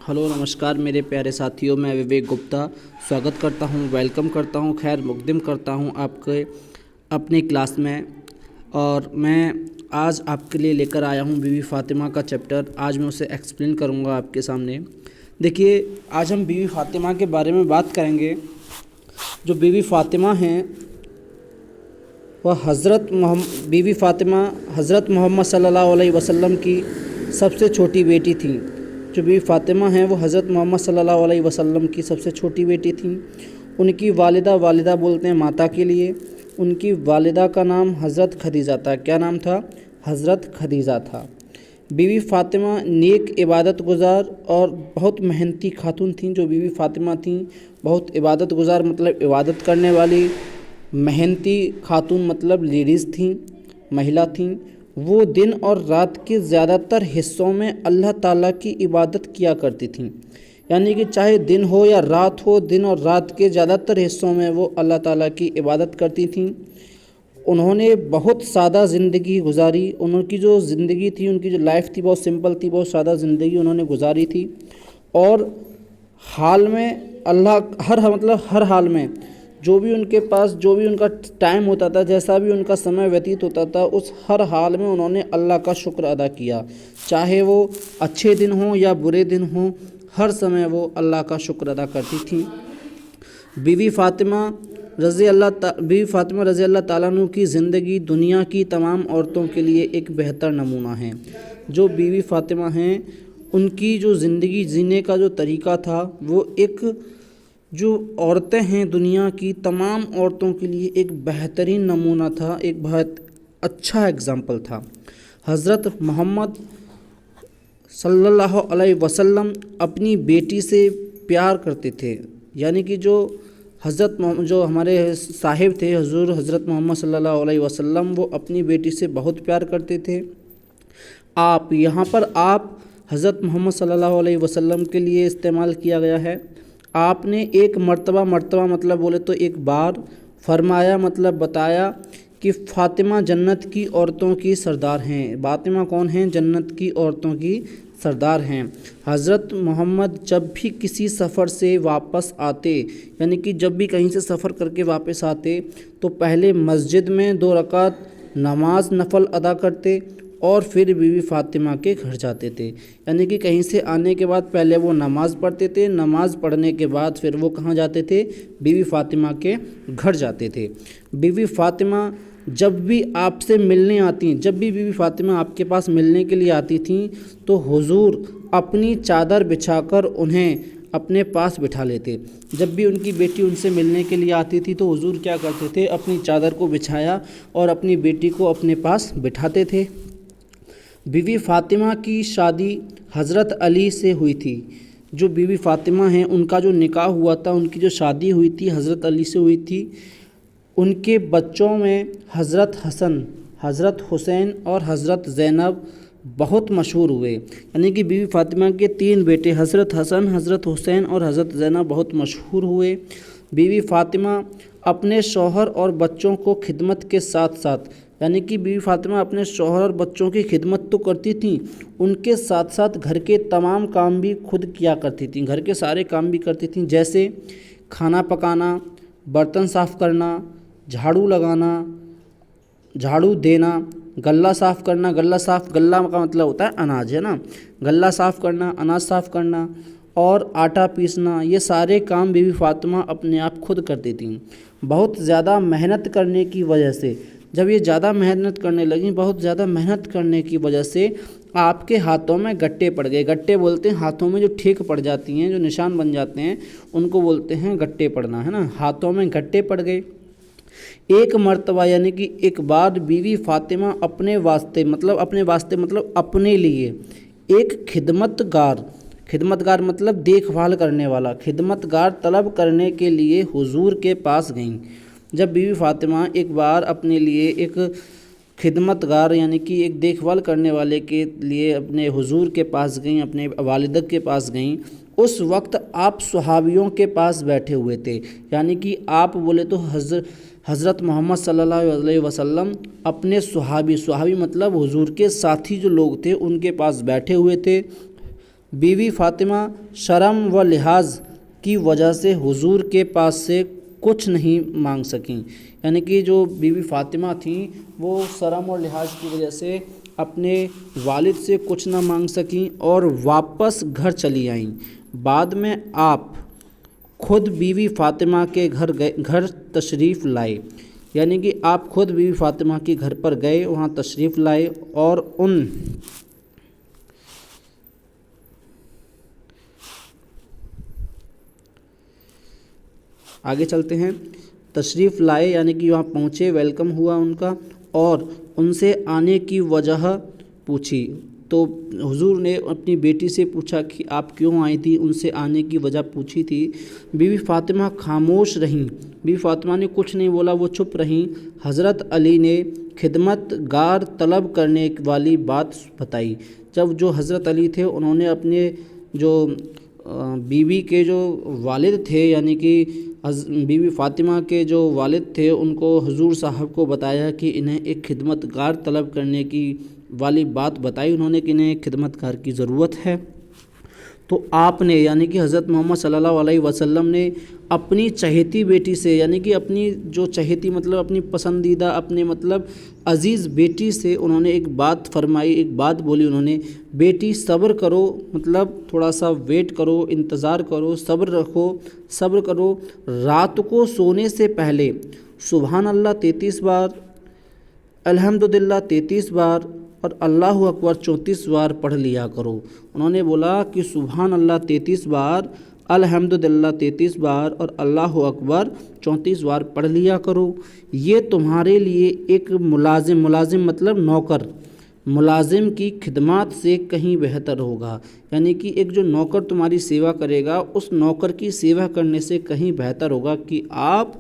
Hello नमस्कार मेरे प्यारे साथियों, मैं विवेक गुप्ता स्वागत करता हूं, वेलकम करता हूं, खैर मुक़द्दिम करता हूं आपके अपनी क्लास में। और मैं आज आपके लिए लेकर आया हूं बीवी फ़ातिमा का चैप्टर। आज मैं उसे एक्सप्लेन करूंगा आपके सामने। देखिए, आज हम बीवी फ़ातिमा के बारे में बात करेंगे। जो बीवी फ़ातिमा हैं वह बीवी फ़ातिमा हज़रत मोहम्मद सल्लल्लाहु अलैहि वसल्लम की सबसे छोटी बेटी थी। जो बीवी फ़ातिमा हैं वो हज़रत मोहम्मद सल्लल्लाहु अलैहि वसल्लम की सबसे छोटी बेटी थी। उनकी वालिदा बोलते हैं माता के लिए। उनकी वालिदा का नाम हज़रत खदीजा था। क्या नाम था? हज़रत खदीजा था। बीवी फ़ातिमा नेक इबादत गुज़ार और बहुत मेहनती खातून थीं। जो बीवी फ़ातिमा थीं बहुत इबादत गुज़ार मतलब इबादत करने वाली, मेहनती खातून मतलब लेडीज़ थीं, महिला थीं। वो दिन और रात के ज़्यादातर हिस्सों में अल्लाह ताला की इबादत किया करती थीं। यानी कि चाहे दिन हो या रात हो, दिन और रात के ज़्यादातर हिस्सों में वो अल्लाह ताला की इबादत करती थीं। उन्होंने बहुत सादा ज़िंदगी गुजारी। उनकी जो ज़िंदगी थी, उनकी जो लाइफ थी बहुत सिंपल थी, बहुत सादा ज़िंदगी उन्होंने गुजारी थी। और हाल में हर हाल में जो भी उनके पास जो भी उनका टाइम होता था, जैसा भी उनका समय व्यतीत होता था, उस हर हाल में उन्होंने अल्लाह का शुक्र अदा किया। चाहे वो अच्छे दिन हों या बुरे दिन हों, हर समय वो अल्लाह का शुक्र अदा करती थी। बीवी फ़ातिमा रज़ी अल्लाह ताला अन्हु की ज़िंदगी दुनिया की तमाम औरतों के लिए एक बेहतर नमूना है। जो बीवी फ़ातिमा हैं उनकी जो ज़िंदगी जीने का जो तरीक़ा था वो जो औरतें हैं दुनिया की तमाम औरतों के लिए एक बेहतरीन नमूना था, एक बहुत अच्छा एग्ज़ाम्पल था। हज़रत मोहम्मद सल्लल्लाहु अलैहि वसल्लम अपनी बेटी से प्यार करते थे। यानी कि जो हमारे साहिब थे हुज़ूर हज़रत मोहम्मद सल्लल्लाहु अलैहि वसल्लम, वो अपनी बेटी से बहुत प्यार करते थे। आप यहाँ पर हज़रत मोहम्मद सल्लल्लाहु अलैहि वसल्लम के लिए इस्तेमाल किया गया है। आपने एक मर्तबा मतलब बोले तो एक बार फरमाया मतलब बताया कि फ़ातिमा जन्नत की औरतों की सरदार हैं। फ़ातिमा कौन हैं? जन्नत की औरतों की सरदार हैं। हज़रत मोहम्मद जब भी किसी सफ़र से वापस आते, यानी कि जब भी कहीं से सफ़र करके वापस आते, तो पहले मस्जिद में 2 रकात नमाज नफल अदा करते और फिर बीवी फ़ातिमा के घर जाते थे। यानी कि कहीं से आने के बाद पहले वो नमाज़ पढ़ते थे, नमाज़ पढ़ने के बाद फिर वो कहाँ जाते थे? बीवी फ़ातिमा के घर जाते थे। बीवी फ़ातिमा जब भी आपसे मिलने आती, जब भी बीवी फ़ातिमा आपके पास मिलने के लिए आती थीं, तो हुज़ूर अपनी चादर बिछाकर उन्हें अपने पास बिठा लेते। जब भी उनकी बेटी उनसे मिलने के लिए आती थी तो हुज़ूर क्या करते थे? अपनी चादर को बिछाया और अपनी बेटी को अपने पास बिठाते थे। बीवी फ़ातिमा की शादी हज़रत अली से हुई थी। जो बीवी फ़ातिमा हैं उनका जो निकाह हुआ था, उनकी जो शादी हुई थी हज़रत अली से हुई थी। उनके बच्चों में हज़रत हसन, हज़रत हुसैन और हज़रत ज़ैनब बहुत मशहूर हुए। यानी कि बीवी फ़ातिमा के 3 बेटे हज़रत हसन, हज़रत हुसैन और हज़रत ज़ैनब बहुत मशहूर हुए। बीवी फ़ातिमा अपने शौहर और बच्चों को खिदमत के साथ साथ, यानी कि बीवी फ़ातिमा अपने शौहर और बच्चों की खिदमत तो करती थीं, उनके साथ साथ घर के तमाम काम भी खुद किया करती थीं। घर के सारे काम भी करती थीं, जैसे खाना पकाना, बर्तन साफ़ करना, झाड़ू लगाना, झाड़ू देना, गल्ला साफ़ करना। गल्ला का मतलब होता है अनाज, है ना। गल्ला साफ़ करना, अनाज साफ़ करना और आटा पीसना, ये सारे काम बीवी फ़ातिमा अपने आप खुद करती थीं। बहुत ज़्यादा मेहनत करने की वजह से, जब ये ज़्यादा मेहनत करने लगी, बहुत ज़्यादा मेहनत करने की वजह से आपके हाथों में गट्टे पड़ गए। गट्टे बोलते हैं हाथों में जो ठेक पड़ जाती हैं, जो निशान बन जाते हैं, उनको बोलते हैं गट्टे पड़ना, है ना। हाथों में गट्टे पड़ गए। एक मर्तबा यानी कि एक बार बीवी फ़ातिमा अपने वास्ते मतलब अपने लिए एक खिदमतगार मतलब देखभाल करने वाला, खिदमतगार तलब करने के लिए हुज़ूर के पास गईं। जब बीवी फ़ातिमा एक बार अपने लिए एक खिदमतगार यानी कि एक देखभाल करने वाले के लिए अपने हुज़ूर के पास गईं, अपने वालिदा के पास गईं, उस वक्त आप सहाबियों के पास बैठे हुए थे। यानी कि आप बोले तो हज़रत मोहम्मद सल्लल्लाहु अलैहि वसल्लम अपने सुहाबी मतलब हुज़ूर के साथी जो लोग थे उनके पास बैठे हुए थे। बीवी फातिमा शर्म व लिहाज की वजह से हुजूर के पास से कुछ नहीं मांग सकीं। यानी कि जो बीवी फातिमा थी वो शर्म और लिहाज की वजह से अपने वालिद से कुछ ना मांग सकीं और वापस घर चली आईं। बाद में आप खुद बीवी फातिमा के घर तशरीफ़ लाए। यानी कि आप खुद बीवी फातिमा के घर पर गए, वहाँ तशरीफ़ लाए और आगे चलते हैं। तशरीफ़ लाए यानी कि वहाँ पहुँचे, वेलकम हुआ उनका और उनसे आने की वजह पूछी। तो हुजूर ने अपनी बेटी से पूछा कि आप क्यों आई थी, उनसे आने की वजह पूछी थी। बीवी फातिमा खामोश रहीं, बीवी फातिमा ने कुछ नहीं बोला, वो चुप रहीं। हज़रत अली ने खिदमतगार तलब करने वाली बात बताई। जब जो हज़रत अली थे उन्होंने अपने जो बीवी के जो वालिद थे यानी कि बीवी फातिमा के जो वालिद थे उनको हुजूर साहब को बताया कि इन्हें एक खिदमतगार तलब करने की वाली बात बताई उन्होंने कि इन्हें एक खिदमतगार की ज़रूरत है। तो आपने यानी कि हज़रत मोहम्मद सल्लल्लाहु अलैहि वसल्लम ने अपनी चहेती बेटी से यानी कि अपनी जो चहेती मतलब अपनी पसंदीदा अपने मतलब अज़ीज़ बेटी से उन्होंने एक बात फरमाई, एक बात बोली उन्होंने, बेटी सब्र करो, मतलब थोड़ा सा वेट करो, इंतज़ार करो, सब्र रखो, सब्र करो। रात को सोने से पहले सुबहान अल्लाह 33 बार, अल्हम्दुलिल्लाह 33 बार और अल्लाहु अकबर 34 बार पढ़ लिया करो। उन्होंने बोला कि सुबहान अल्लाह 33 बार, अल्हम्दुलिल्लाह 33 बार और अल्लाहु अकबर 34 बार पढ़ लिया करो। ये तुम्हारे लिए एक मुलाजिम मतलब नौकर, मुलाजिम की खिदमत से कहीं बेहतर होगा। यानी कि एक जो नौकर तुम्हारी सेवा करेगा उस नौकर की सेवा करने से कहीं बेहतर होगा कि आप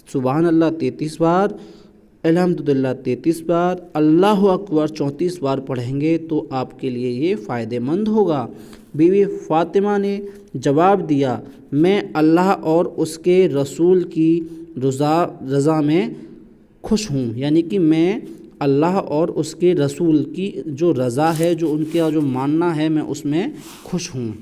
सुबहान अल्लाह 33 बार, अल्हम्दुलिल्लाह 33 बार, अल्लाहु अकबर 34 बार पढ़ेंगे तो आपके लिए ये फ़ायदेमंद होगा। बीवी फ़ातिमा ने जवाब दिया, मैं अल्लाह और उसके रसूल की रज़ा में खुश हूँ। यानी कि मैं अल्लाह और उसके रसूल की जो रज़ा है, जो उनका जो मानना है, मैं उसमें खुश हूँ।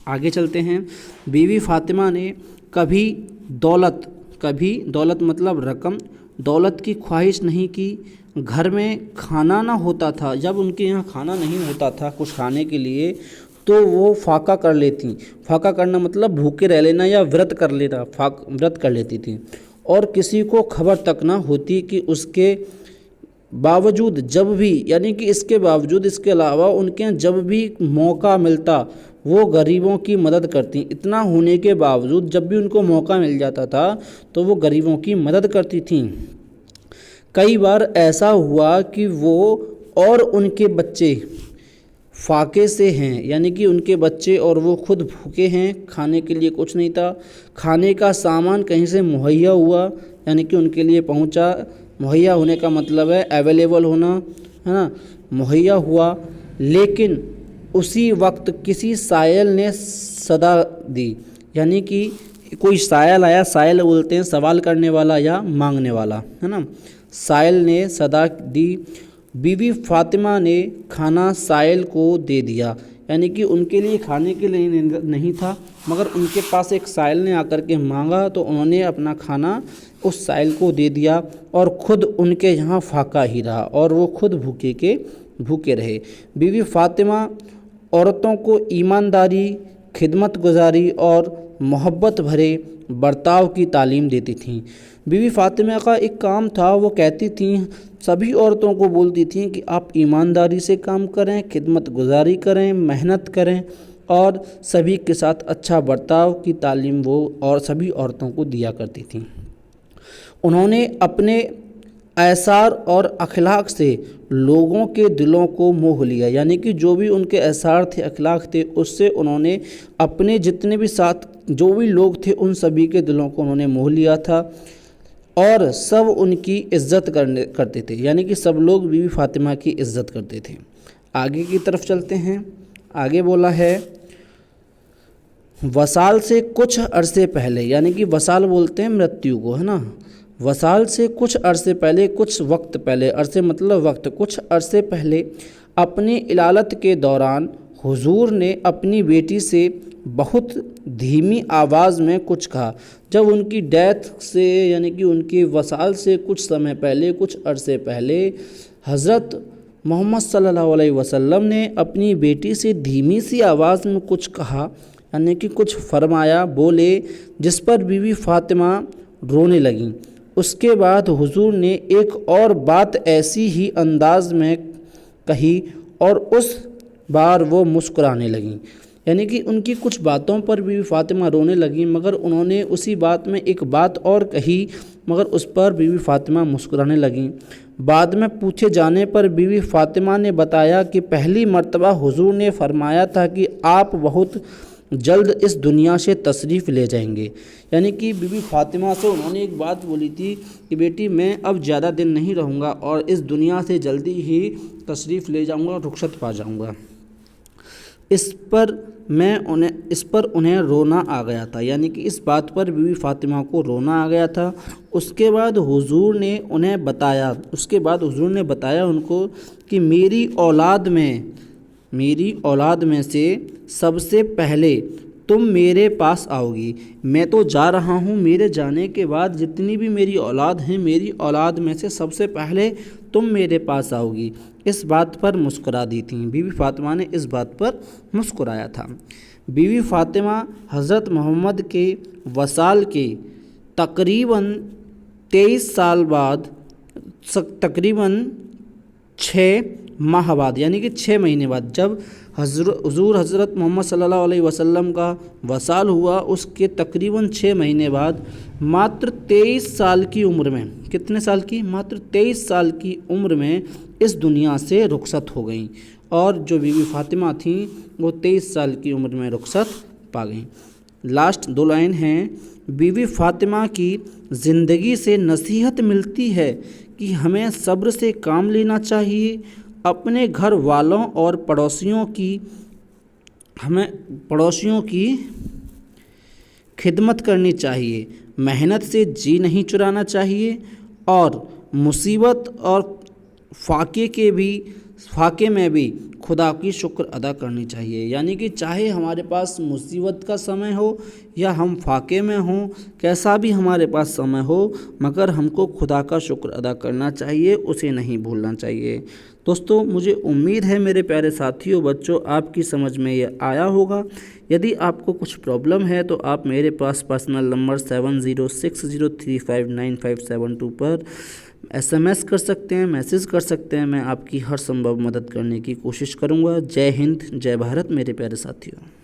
आगे चलते हैं। बीवी फ़ातिमा ने कभी दौलत मतलब रकम, दौलत की ख्वाहिश नहीं की। घर में खाना ना होता था, जब उनके यहाँ खाना नहीं होता था कुछ खाने के लिए तो वो फाका कर लेती। फाका करना मतलब भूखे रह लेना या व्रत कर लेना, व्रत कर लेती थी। और किसी को खबर तक ना होती कि उसके बावजूद जब भी यानी कि इसके बावजूद इसके अलावा उनके यहाँ जब भी मौका मिलता वो गरीबों की मदद करती। इतना होने के बावजूद जब भी उनको मौका मिल जाता था तो वो गरीबों की मदद करती थीं। कई बार ऐसा हुआ कि वो और उनके बच्चे फाके से हैं, यानी कि उनके बच्चे और वो खुद भूखे हैं, खाने के लिए कुछ नहीं था। खाने का सामान कहीं से मुहैया हुआ, यानी कि उनके लिए पहुंचा। मुहैया होने का मतलब है अवेलेबल होना, है ना, मुहैया हुआ। लेकिन उसी वक्त किसी साइल ने सदा दी, यानी कि कोई साइल आया, साइल बोलते हैं सवाल करने वाला या मांगने वाला, है ना। साइल ने सदा दी। बीवी फातिमा ने खाना साइल को दे दिया, यानी कि उनके लिए खाने के लिए नहीं था मगर उनके पास एक साइल ने आकर के मांगा तो उन्होंने अपना खाना उस साइल को दे दिया और ख़ुद उनके यहाँ फाका ही रहा और वो खुद भूखे रहे। बीवी फातिमा औरतों को ईमानदारी, खिदमत गुजारी और मोहब्बत भरे बर्ताव की तालीम देती थीं। बीवी फातिमा का एक काम था, वो कहती थीं, सभी औरतों को बोलती थीं कि आप ईमानदारी से काम करें, खिदमत गुजारी करें, मेहनत करें और सभी के साथ अच्छा बर्ताव की तालीम वो और सभी औरतों को दिया करती थीं। उन्होंने अपने एसार और अखलाक से लोगों के दिलों को मोह लिया, यानी कि जो भी उनके एसार थे, अखलाक थे, उससे उन्होंने अपने जितने भी साथ जो भी लोग थे उन सभी के दिलों को उन्होंने मोह लिया था और सब उनकी इज़्ज़त करते थे, यानी कि सब लोग बीवी फातिमा की इज़्ज़त करते थे। आगे की तरफ चलते हैं। आगे बोला है, वसाल से कुछ अरसे पहले, यानी कि वसाल बोलते हैं मृत्यु को, है ना। वसाल से कुछ अरसे पहले, कुछ वक्त पहले, अरसे मतलब वक्त, कुछ अरसे पहले अपनी इलालत के दौरान حضور نے اپنی بیٹی سے بہت دھیمی آواز میں کچھ کہا۔ جب ان کی ڈیتھ سے یعنی کہ ان کی وصال سے کچھ سمے پہلے، کچھ عرصے پہلے حضرت محمد صلی اللہ علیہ وسلم نے اپنی بیٹی سے دھیمی سی آواز میں کچھ کہا، یعنی کہ کچھ فرمایا، بولے، جس پر بی بی فاطمہ رونے لگیں۔ اس کے بعد حضور نے ایک اور بات ایسی ہی انداز میں کہی اور اس بار وہ مسکرانے لگیں۔ یعنی کہ ان کی کچھ باتوں پر بی بی فاطمہ رونے لگیں، مگر انہوں نے اسی بات میں ایک بات اور کہی، مگر اس پر بی بی فاطمہ مسکرانے لگیں۔ بعد میں پوچھے جانے پر بی بی فاطمہ نے بتایا کہ پہلی مرتبہ حضور نے فرمایا تھا کہ آپ بہت جلد اس دنیا سے تشریف لے جائیں گے۔ یعنی کہ بی بی فاطمہ سے انہوں نے ایک بات بولی تھی کہ بیٹی میں اب زیادہ دن نہیں رہوں گا اور اس دنیا سے جلدی ہی تشریف لے جاؤں گا اور رخصت پا جاؤں گا۔ اس پر انہیں رونا آ گیا تھا، یعنی کہ اس بات پر بی بی فاطمہ کو رونا آ گیا تھا۔ اس کے بعد حضور نے بتایا ان کو کہ میری اولاد میں سے سب سے پہلے تم میرے پاس آؤ گی۔ میں تو جا رہا ہوں، میرے جانے کے بعد جتنی بھی میری اولاد ہیں، میری اولاد میں سے سب سے پہلے تم میرے پاس آؤ گی۔ اس بات پر مسکرا دی تھیں، بی بی فاطمہ نے اس بات پر مسکرایا تھا۔ بی بی فاطمہ حضرت محمد کے وصال کے تقریباً 23 سال بعد، تقریباً 6 ماہ بعد، یعنی کہ 6 مہینے بعد، جب حضرت محمد صلی اللہ علیہ وسلم کا وصال ہوا، اس کے تقریباً 6 مہینے بعد ماتر 23 سال کی عمر میں، کتنے سال کی؟ ماتر 23 سال کی عمر میں اس دنیا سے رخصت ہو گئیں، اور جو بی بی فاطمہ تھیں وہ 23 سال کی عمر میں رخصت پا گئیں۔ لاسٹ 2 لائن ہیں۔ بی بی فاطمہ کی زندگی سے نصیحت ملتی ہے کہ ہمیں صبر سے کام لینا چاہیے، اپنے گھر والوں اور پڑوسیوں کی خدمت کرنی چاہیے، محنت سے جی نہیں چرانا چاہیے، اور مصیبت اور فاقے میں بھی خدا کی شکر ادا کرنی چاہیے۔ یعنی کہ چاہے ہمارے پاس مصیبت کا سمے ہو یا ہم فاقے میں ہوں، کیسا بھی ہمارے پاس سمے ہو، مگر ہم کو خدا کا شکر ادا کرنا چاہیے، اسے نہیں بھولنا چاہیے۔ دوستو، مجھے امید ہے میرے پیارے ساتھیوں، بچوں، آپ کی سمجھ میں یہ آیا ہوگا۔ یدی آپ کو کچھ پرابلم ہے تو آپ میرے پاس پرسنل نمبر 7060359572 پر SMS کر سکتے ہیں، میسیج کر سکتے ہیں۔ میں آپ کی ہر سمبھو مدد کرنے کی کوشش کروں گا۔ جے ہند، جے بھارت میرے پیارے ساتھیوں۔